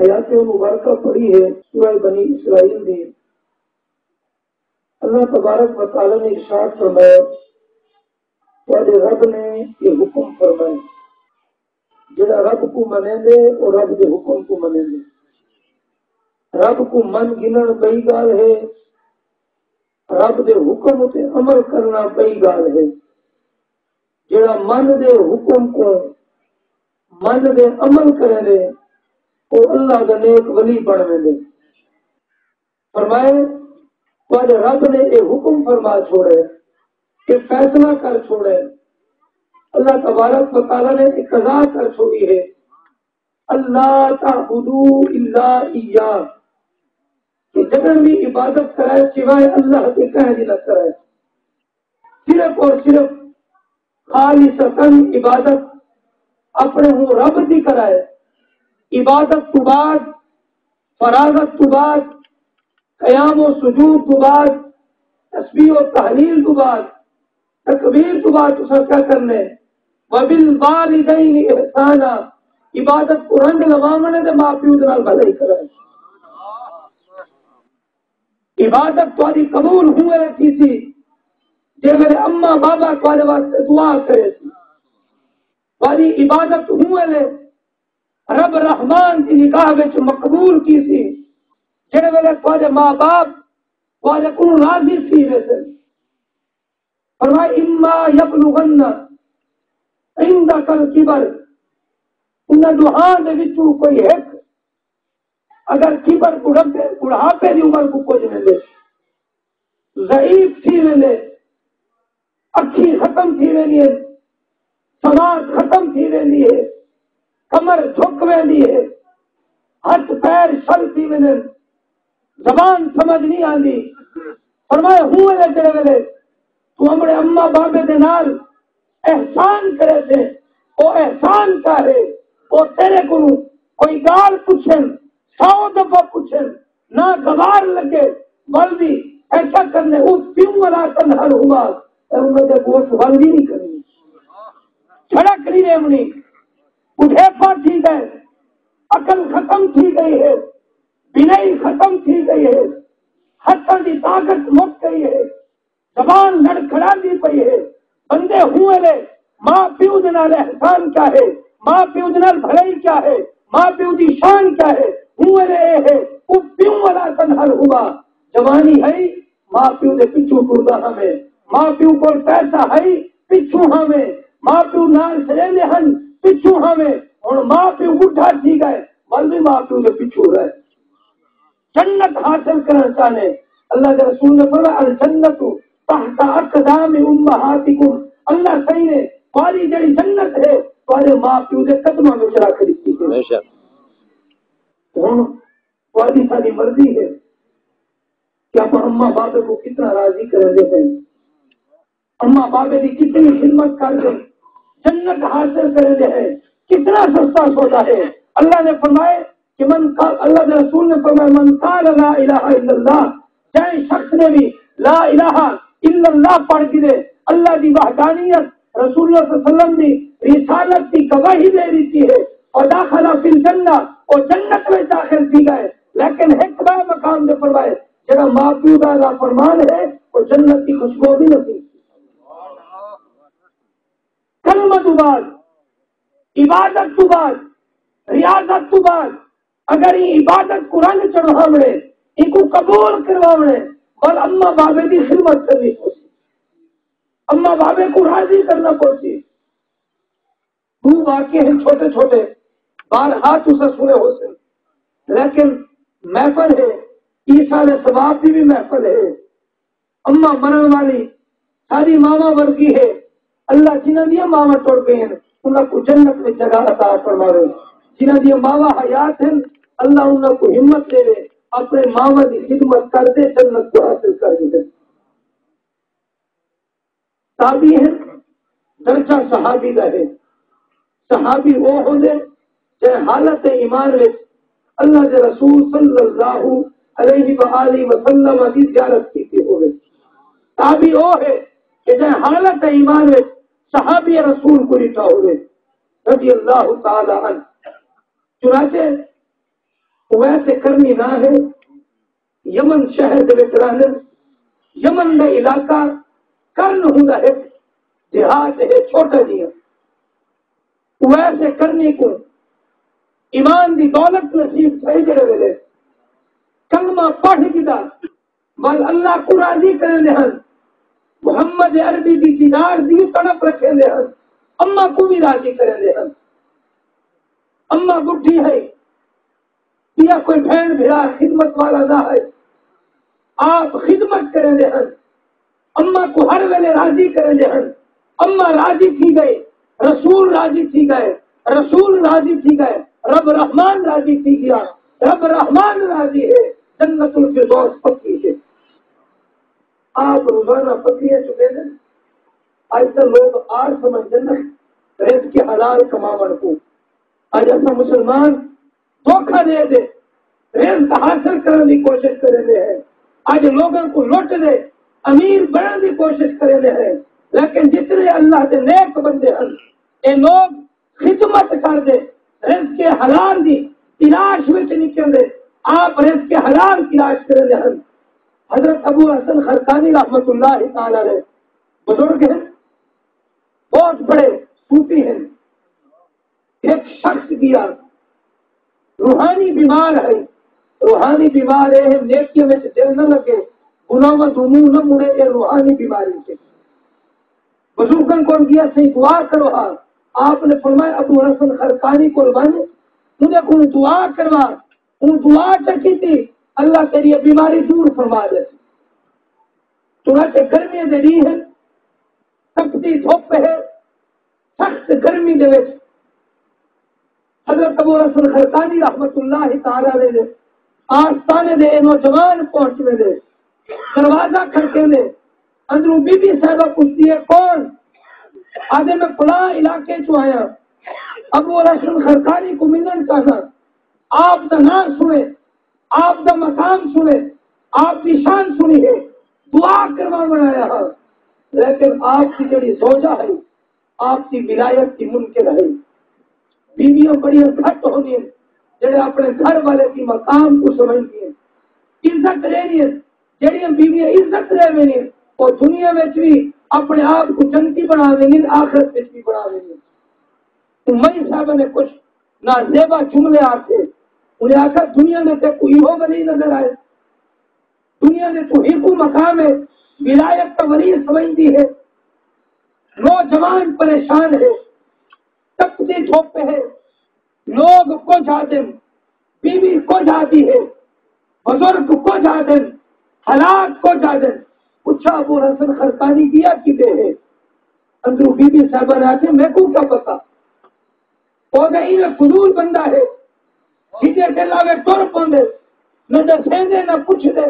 آیات مبارکہ پڑھی ہے سورہ بنی اسرائیل دی۔ اللہ تبارک و تعالی نے ارشاد فرمایا تواڈے رب نے یہ حکم فرمایا، جڑا رب کو منے دے اور رب دے حکم کو منے دے۔ رب کو من گنن بئی گال ہے، رب دے حکم تے عمل کرنا بئی گال ہے۔ جڑا من دے حکم کو من دے عمل کرے دے وہ اللہ دا نیک ولی بن ویندے۔ فرمائے تواڈے رب نے یہ حکم فرما چھوڑے کہ فیصلہ کر چھوڑے، اللہ تبارک و تعالی نے ایک قضا کر چھوڑی ہے، اللہ تعبدوا الا ایاہ، کہ جگن بھی عبادت کرائے سوائے اللہ کے کہہ دی نہ کرائے، صرف اور صرف خالصتاً عبادت اپنے ہوں رب دی کرائے۔ عبادت تو بعد، فراغت تو بعد، قیام و سجود تو بعد، تسبیح و تحلیل تو بعد، تکبیر تو بعد تو سر کیا کرنے وَبِالْوَالِدَيْنِ احسانا، عبادت کو رنگ لوامنے دے ماں پیو دنال بھلائی کرائے۔ عبادت تاری قبول ہوئے کسی جے میرے اماں بابا تارے واسطے دعا کرے تھی، تاری عبادت ہوئے لے رب رحمان کی نگاہ وچ مقبول کیسی جڑے ویلے تواڈے ماں باپ تواڈے کول راضی تھی ویسے۔ فرمائے اما یبلغن عندک الکبر، انہاں دعاں دے وچوں کوئی ایک اگر کبر کو رکھے بڑھاپے دی عمر کو پہنچ ویندے، ضعیف تھی ویندے، اکھی ختم تھی ویندی ہے، سماعت ختم تھی ویندی ہے، کمر جھک ویندی ہے، ہاتھ پیر شل تھی ویندے، زبان سمجھ نہیں آندی۔ فرمایا ہوئے لے جڑے ویلے تو ہمارے اماں بابے دے نال احسان کرے تھے، وہ احسان کا ہے، وہ تیرے کو کوئی گال پوچھن 100 دفعہ پوچھن نہ گوار لگے بلدی ایسا کرنے اس پیوں والا تنہر ہوا انہوں نے گوشت بلدی نہیں کرنی، چھڑک نہیں ریمنی، اٹھے پا تھی گئے، عقل ختم تھی گئی ہے، بینائی ختم تھی گئی ہے، ہاتھوں کی طاقت مک گئی ہے، زبان لڑکھڑا دی پئی ہے، بندے ہوئے لے ماں پیو دے نال احسان کیا ہے، ماں پیو دے نال بھلائی کیا ہے، ماں پیو دی شان کیا ہے، ہوئے لے ہے وہ پیو والا تنہر ہوا۔ جوانی ہے ماں پیو دے پچھو ٹردا ہمیں، ماں پیو کو پیسہ ہے پچھو ہمیں، ماں پیو نال سلیندے ہن پچھو ہمیں، اور ماں پیو بڈھا تھی گئے بلدی ماں پیو دے پچھو رہے۔ جنت حاصل کرنا چاہنے اللہ کے رسول نے فرمایا الجنت تحت اقدام امہاتکم، اللہ صحیح نے تمہاری جڑی جنت ہے تمہارے ماں پیو دے قدموں میں رکھ دی ہے۔ بے شک ہن تمہاری ساری مرضی ہے کہ آپ اماں بابے کو کتنا راضی کر دے ہیں، اماں بابے کی کتنی خدمت کر دیں، جنت حاصل کر دے ہیں، کتنا سستا سودا ہے۔ اللہ نے فرمائے کہ اللہ کے رسول نے فرمایا من قال لا الہ الا اللہ، جائے شخص نے بھی لا الہ الا اللہ پڑھ کے دے اللہ کی وحدانیت رسول اللہ صلی اللہ علیہ وسلم کی رسالت کی گواہی دے دیتی ہے اور داخلہ فی الجنہ اور جنت میں داخل کی گئے، لیکن ایک بار مقام دے فرمائے جڑا ماں پیو دا نافرمان ہے وہ جنت کی خوشبو بھی نہیں۔ کلمہ تو بعد، عبادت تو بعد، ریاضت تو بعد اگر یہ عبادت قرآن چڑھاونے ان کو قبول کرواونے اور اماں بابے کی خدمت کرنی پڑتی، اماں بابے کو راضی کرنا پڑتی۔ دو واقعے ہیں چھوٹے چھوٹے بارہا اسے سنے ہو سے، لیکن محفل ہے عیسیٰ علیہ ثواب کی بھی محفل ہے، اماں مرن والی ساری ماما ورگی ہے، اللہ جنہاں دیا ماما ٹوڑ گئے ہیں انہاں کو جنت میں جگہ عطا فرماوے، جنہاں دیا ماما حیات ہیں اللہ انہاں کو ہمت دے دے اپنے ماما کی خدمت کر دے جنت کو حاصل کر دے۔ تابعی ہے درجہ صحابی کا ہے، صحابی وہ ہو دے چاہے حالت ایمان میں اللہ کے رسول صلی اللہ علیہ وآلہ وسلم کی زیارت کی ہوئے، تابعی وہ ہے کہ چاہے حالت ایمان میں صحابی رسول کو لکھا ہوئے رضی اللہ تعالی عنہ۔ چنانچہ ویسے کرنی نہ ہے یمن شہر دے وچ رہنے یمن دا علاقہ کرن ہوندا ہے دیہات ہے چھوٹا جیا ویسے کرنی کو ایمان دی دولت نصیب تھئی جڑے ویلے کلمہ پڑھ جدا بل اللہ کو راضی کرنے ہیں محمد عربی دی دیدار دی تڑپ رکھے دے ہیں اما کو بھی راضی کرنے ہیں اما بڈھی ہے یا کوئی بہن بھرا خدمت والا نہ ہے آپ خدمت کریں دے ہیں اما کو ہر ویلے راضی کریں دے ہیں اما راضی تھی گئے رسول راضی تھی گئے رسول راضی تھی گئے رب رحمان راضی تھی گیا رب رحمان راضی ہے جنت الفردوس پکی ہے آپ روزانہ پکیے چکے ہیں آج تک لوگ آج سمجھتے ہیں رزق کے حلال کماون کو آج ایسا مسلمان دھوکہ دے دے رزق حاصل کرنے کی کوشش کرے ہیں آج لوگوں کو لوٹ دے امیر بننے کی کوشش کرے ہیں لیکن جتنے اللہ کے نیک بندے ہیں یہ لوگ خدمت کر دے رزق کے حلال دی تلاش میں نکل دے آپ رزق کے حلال تلاش کرے ہیں حضرت ابو حسن خرقانی رحمت اللہ تعالی علیہ بزرگ ہیں بہت بڑے صوفی ہیں ایک شخص دیا روحانی بیمار ہے روحانی بیمار ہے نیکی میں دل نہ لگے گناہ میں منہ نہ مڑے یہ روحانی بیماری سے بزرگن کو دیا صحیح دعا کرو آپ نے فرمایا ابو حسن خرقانی قربانی مجھے کوئی دعا کروا ان دعا چکی تھی اللہ تیری بیماری دور فرما دے چنانچہ گرمی دے رہی ہے تپتی دھوپ ہے سخت گرمی دے وچ حضرت ابو حسن خرقانی رحمت اللہ تعالی علیہ آستانے دے نوجوان پہنچے دے دروازہ کھڑکے دے اندروں بی بی صاحبہ پوچھتی ہے کون آدھے میں فلاں علاقے چو آیا ابو حسن خرقانی کو ملن چاہنا آپ کا نام سنے آپ کا مقام سنے آپ کی شان سنی ہے دعا کروا بنایا ہے لیکن آپ کی جڑی زوجہ ہے آپ کی ولایت کی منکر ہے بیویوں بڑی گھٹ ہونی ہے جڑے اپنے گھر والے کی مقام کو سمجھتی ہیں عزت رہنی ہے جڑی بیویاں عزت رہ رہی ہیں وہ دنیا میں بھی اپنے آپ کو جنتی بنا دیں گے آخرت میں بھی بنا دیں گے تو مئی صاحب نے کچھ نازیبا جملے آتے انہیں آخر دنیا میں تے کوئی ہوگا نہیں نظر آئے دنیا میں تو ہی کو مقام ہے ولایت کا ولی سمجھتی ہے نوجوان پریشان ہے تپتی دھوپ ہے لوگ کو جادن بیوی کو جاتی ہے بزرگ کو جادن حالات کو جادن پوچھا ابو حسن خرقانی کیا کتے ہے اندرو بی بی صاحبہ نے آتے میں کو کیا پتا وہ گئی میں فضول بندہ ہے جیتے دل آگے ٹور پوندے نہ دسیں دے نہ پوچھ دے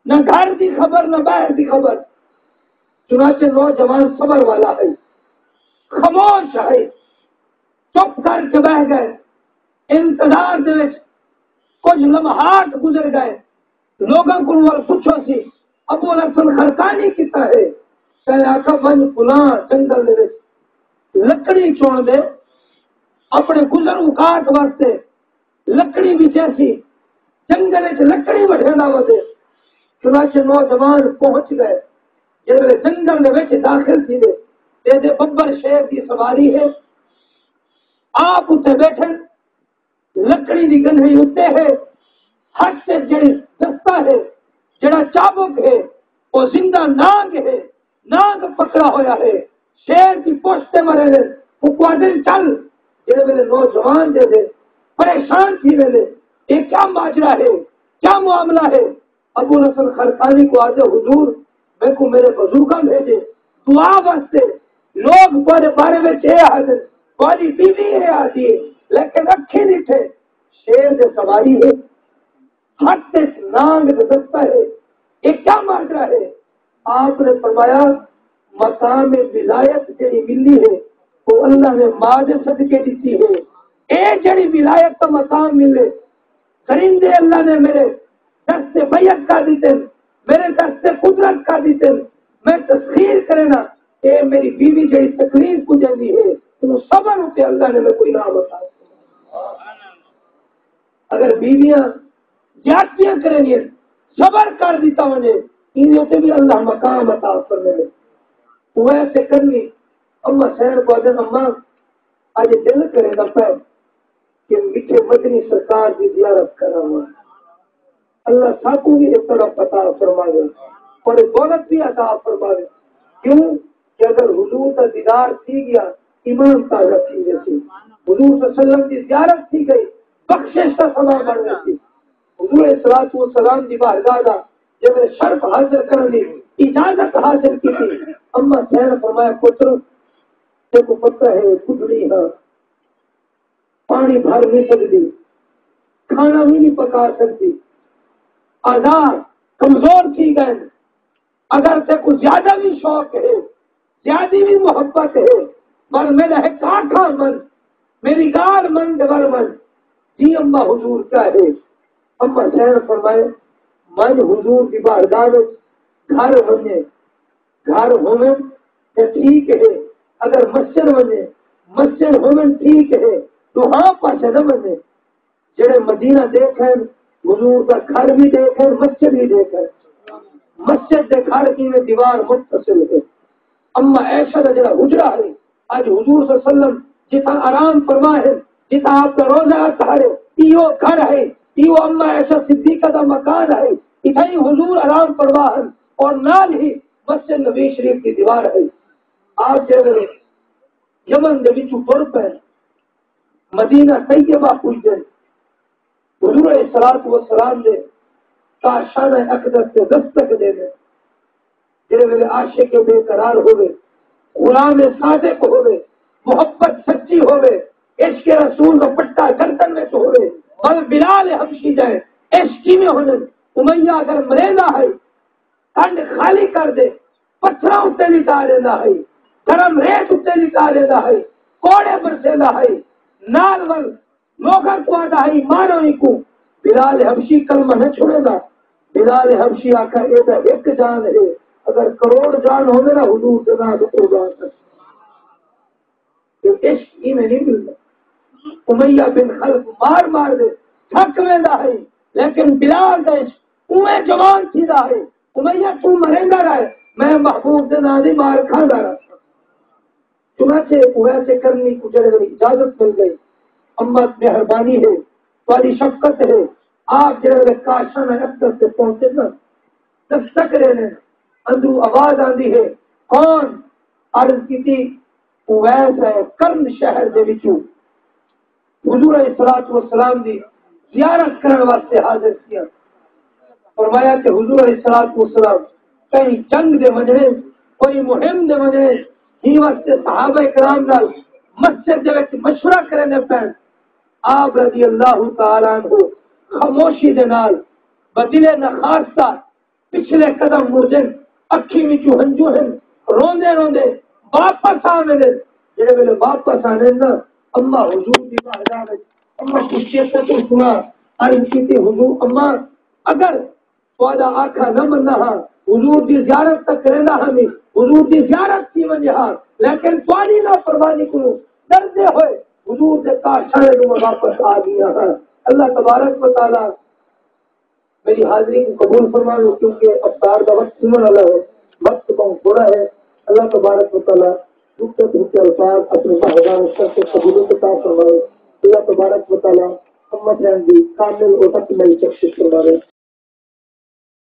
نہ گھر دی خبر نہ باہر دی خبر چنانچہ نوجوان صبر والا ہے خاموش ہے چپ کر کے بہ گئے انتظار دے کچھ لمحات گزر گئے لوگوں کو پوچھو سی ابو حسن خرقانی کتا ہے کہ آقا بن فلاں جنگل دے لکڑی چھوڑ دے اپنے گزر اوقات واسطے لکڑی بھی جیسی جنگل لکڑی بٹھینا دے چنانچہ نوجوان پہنچ گئے جب جنگل میں داخل تھی دے ببر شیر کی سواری ہے آپ اتنے بیٹھے لکڑی کی گنہی اتنے ہے ہاتھ سے جڑی دستہ ہے جڑا چابک ہے وہ زندہ ناگ ہے ناگ پکڑا ہویا ہے شیر کی پوچھتے مرے دے وہ کوادل چل جڑے میرے نوجوان دے دے پریشان تھی میرے یہ کیا ماجرا ہے کیا معاملہ ہے ابو حسن خرقانی کو آتے حضور میں کو میرے بزرگاں بھیجے دعا واسطے لوگ بڑے بارے میں چے حاضر والی بیوی ہے آتی ہے لیکن اکھے نہیں تھے شیر دے سواری ہے ہاتھ سے نانگ دے دستا ہے یہ کیا ماجرا ہے آپ نے فرمایا مقام ولایت جڑی ملی ہے وہ اللہ نے ماں صدقے دیتی ہے اے جڑی ولایت کا مقام ملے کرندے اللہ نے میرے دست بیعت کا دیتے میرے دست قدرت کا دیتے میں تسخیر کرے نا کہ میری بیوی جڑی تکلیف کو جاندی ہے تو صبر ہوتے اللہ نے میں کوئی نام بتا اگر بیویاں زیادتیاں کریں گے صبر کر دیتا وجے ان تے بھی اللہ مقام عطا فرمائے ویسے کرنی اما سین کو اذن اما اج دل کرے گا پہ کہ میٹھے مدنی سرکار کی زیارت کرا ہوا اللہ ساکو بھی ایک طرف عطا فرمائے اور دولت بھی عطا فرمائے کیوں کہ اگر حضور کا دیدار تھی گیا ایمان تازہ تھی جیسے حضور صلی اللہ علیہ وسلم کی زیارت تھی گئی بخشش کا سما بن گئی حضور صلاۃ والسلام کی بارگاہ دا جب شرف حاصل کرنے اجازت حاصل کی تھی اما سین فرمایا پتر تے کو پتہ ہے کھجڑی ہاں پانی بھر نہیں سکتی کھانا بھی نہیں پکا سکتی آزاد کمزور تھی گئے اگر تے کو زیادہ بھی شوق ہے زیادہ بھی محبت ہے پر میرا ہے کاٹھا من میری گار من ڈبر من جی اما حضور کیا ہے اما سین فرمائے من حضور کی بارگاہ گھر بنے گھر ہونے ٹھیک ہے اگر مسجد ہونے ٹھیک ہے تو ہاں پاسے نہ بنے جڑے مدینہ دیکھیں حضور کا گھر بھی دیکھیں مسجد بھی دیکھیں مسجد کے گھر کی میں دیوار متصل ہے اما ایسا جڑا حجرا ہے آج حضور صلی اللہ علیہ وسلم جتا آرام فرما ہے جتا آپ کا روزہ ہے یہ گھر ہے یہ اما ایسا صدیقہ کا مکان ہے اتھائی حضور آرام فرما ہے اور نال ہی مسجد نبی شریف کی دیوار ہے آپ جب یمن دے وچوں ٹر پے مدینہ طیبہ پہنچے حضور صلاۃ والسلام دے کاشان اقدس سے دستک دے دے جڑے ویلے عاشق بے قرار ہوئے غلام صادق ہوئے محبت سچی ہوئے عشق رسول کا پٹا گردن میں تو ہوئے بل بلال حبشی جائے عشقی میں ہونے امیہ اگر مریضہ ہے کنڈ خالی کر دے پتھرا اتنے لٹا لینا ہے گرم ریت اتنے لٹا لینا ہے کوڑے برسینا ہے نال ول لوگر کو آتا ہے مانو ہی کو بلال حبشی کلمہ نہ چھوڑے گا بلال حبشی آکا ایک ایک جان ہے اگر کروڑ جان ہونے نا حضور سے نہ تو قربان ہے عشق ہی میں نہیں ملتا امیہ بن خلف مار دے تھک لینا ہے لیکن بلال کا عشق اوے جوان تھی رہا ہے امیہ تو مریندا رہا ہے میں محبوب سے نازی مار کھانا رہا چنانچہ ویسے کرنی کو جڑے اجازت مل گئی امت مہربانی ہے والی شفقت ہے آپ جڑے کاشان اکثر سے پہنچے نا دستک رہنے اندرو آواز آندی ہے کون عرض کی تھی اویس ہے کرن شہر دے وچوں حضور علیہ الصلوۃ والسلام دی زیارت کرنے واسطے حاضر کیا فرمایا کہ حضور علیہ الصلوۃ والسلام کہیں جنگ دے منجے کوئی مہم دے منجے ہی واسطے صحابہ کرام نال مسجد دے وچ مشورہ کرنے پین آپ رضی اللہ تعالی عنہ خاموشی دے نال بدلے نہ خاصہ پچھلے قدم مردن اکھی وچوں ہنجو ہیں روندے روندے واپس آنے جڑے ویلے واپس آنے نا اما حضور دی بارگاہ وچ اما پوچھے تو سنا عرض کیتی حضور اما اگر تواڈا آکھا نہ مننا ہاں حضور دی زیارت تک رہنا ہمیں حضور دی زیارت کی وجہ ہاں لیکن تواڈی نا پرواہی کو ڈردے ہوئے حضور دے کاشانے میں واپس آ گیا ہاں اللہ تبارک و تعالی میری حاضری کو قبول فرمائے کیونکہ افطار کا وقت سمن والا ہے وقت بہت تھوڑا ہے اللہ تبارک و تعالی دکھ دکھ الفاظ اپنے مہربان سے قبول عطا فرمائے اللہ تبارک و تعالی امت دی کامل اور تکمیل بخشش فرمائے